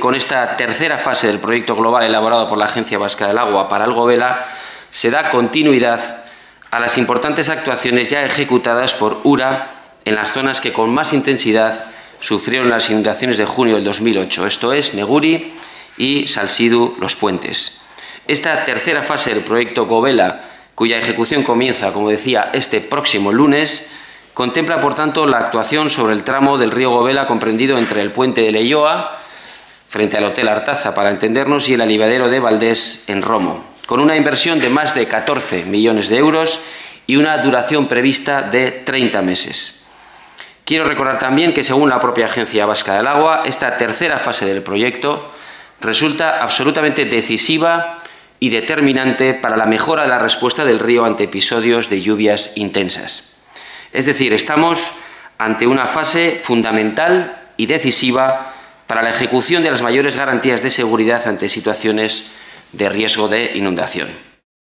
Con esta tercera fase del proyecto global elaborado por la Agencia Vasca del Agua para el Gobela, se da continuidad a las importantes actuaciones ya ejecutadas por URA en las zonas que con más intensidad sufrieron las inundaciones de junio del 2008, esto es, Neguri y Salsidu Los Puentes. Esta tercera fase del proyecto Gobela, cuya ejecución comienza, como decía, este próximo lunes, contempla, por tanto, la actuación sobre el tramo del río Gobela comprendido entre el puente de Leioa, frente al Hotel Artaza, para entendernos, y el alivadero de Valdés, en Romo, con una inversión de más de 14 millones de euros y una duración prevista de 30 meses. Quiero recordar también que, según la propia Agencia Vasca del Agua, esta tercera fase del proyecto resulta absolutamente decisiva y determinante para la mejora de la respuesta del río ante episodios de lluvias intensas. Es decir, estamos ante una fase fundamental y decisiva para la ejecución de las mayores garantías de seguridad ante situaciones de riesgo de inundación.